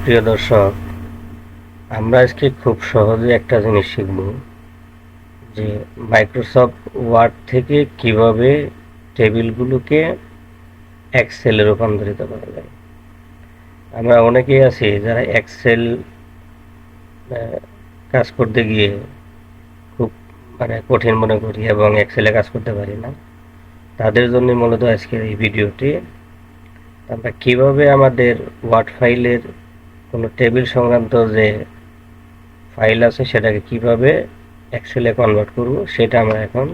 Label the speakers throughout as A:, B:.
A: প্রিয় দর্শক, আমরা আজকে খুব সহজে একটা জিনিস শিখব যে মাইক্রোসফট ওয়ার্ড থেকে কিভাবে টেবিলগুলোকে এক্সেলে রূপান্তরিত করা যায়। আমরা অনেকেই আছি যারা এক্সেল কাজ করতে গিয়ে খুব কঠিন মনে করি এবং এক্সেলে কাজ করতে পারি না। তাদের জন্য মূলত আজকের এই ভিডিওটি। আমরা কিভাবে আমাদের ওয়ার্ড ফাইলের কোনো টেবিল সংক্রান্ত যে ফাইল আছে সেটাকে কিভাবে এক্সেলে কনভার্ট করব সেটা আমরা এখন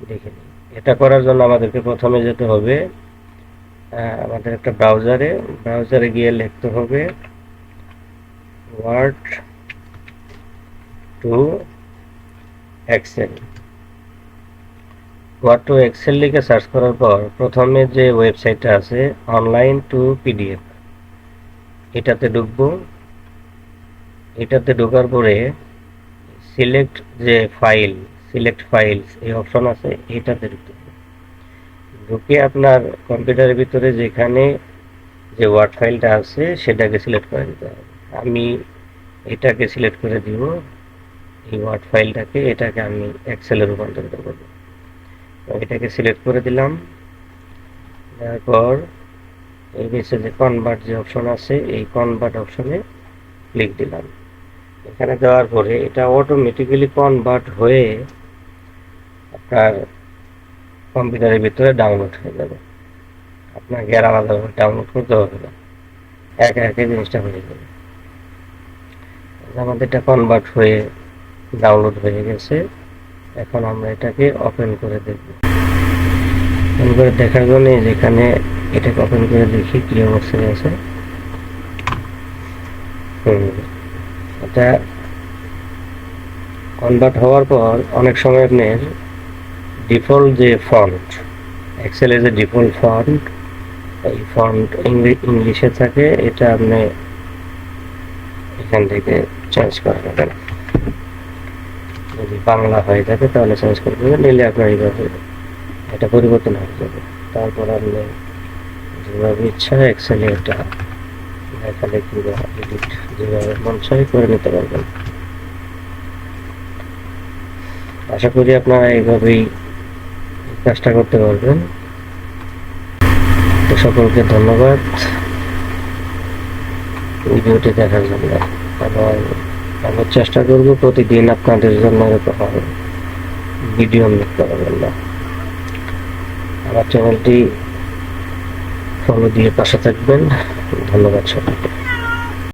A: দেখে নিই। এটা করার জন্য আমাদেরকে প্রথমে যেতে হবে আমাদের একটা ব্রাউজারে গিয়ে লিখতে হবে Word to Excel. Word to Excel লিখে সার্চ করার পর প্রথমে যে ওয়েবসাইটটা আছে অনলাইন টু পিডিএফ, এটাতে ঢুকবো। এটাতে ঢোকার পরে সিলেক্ট ফাইলস এই অপশন আছে, এটাতে ঢুকে আপনার কম্পিউটারের ভিতরে যেখানে যে ওয়ার্ড ফাইলটা আছে সেটাকে সিলেক্ট করে দিতে হবে। আমি এটাকে সিলেক্ট করে দিব, এই ওয়ার্ড ফাইলটাকে, এটাকে আমি এক্সেলে রূপান্তরিত করব। এটাকে সিলেক্ট করে দিলাম। তারপর এই নিচে যে কনভার্ট যে অপশন আছে এই কনভার্ট অপশনে ক্লিক দিলাম। এখানে দেওয়ার পরে এটা অটোমেটিক্যালি কনভার্ট হয়ে আপনার কম্পিউটারের ভিতরে ডাউনলোড হয়ে যাবে। আপনাকে আর আলাদাভাবে ডাউনলোড করতে হবে না, একা একা জিনিসটা হয়ে যাবে। আমাদের এটা কনভার্ট হয়ে ডাউনলোড হয়ে গেছে। এখন আমরা এটাকে ওপেন করে দেখব। ওপেন করে দেখার জন্য যেখানে এটাকে ওপেন করে দেখি কি অবস্থায় আছে। এটা কনভার্ট হওয়ার পর অনেক সময় আপনার ডিফল্ট যে ফন্ট, এক্সেলের যে ডিফল্ট ফন্ট, এই ফন্ট ইংলিশে থাকে, এটা আপনি এখান থেকে চেঞ্জ করে নেবেন। যদি বাংলা হয়ে থাকে তাহলে চেঞ্জ করে দেবেন, নিলে আপনার এইভাবে এটা পরিবর্তন হয়ে যাবে। তারপর আপনি যেভাবে ইচ্ছা এক্সেলে এটা লেখালেখি বা এডিট যেভাবে মন চাই করে নিতে পারবেন। আশা করি আপনারা এইভাবেই কাজটা করতে পারবেন। তো সকলকে ধন্যবাদ ভিডিওটি দেখার জন্য, এবং আমি চেষ্টা করব প্রতিদিন আপনাদের জন্য এরকম ভিডিও মেক করার জন্য। আমার চ্যানেলটি ফলো দিয়ে পাশে থাকবেন। ধন্যবাদ সকলকে।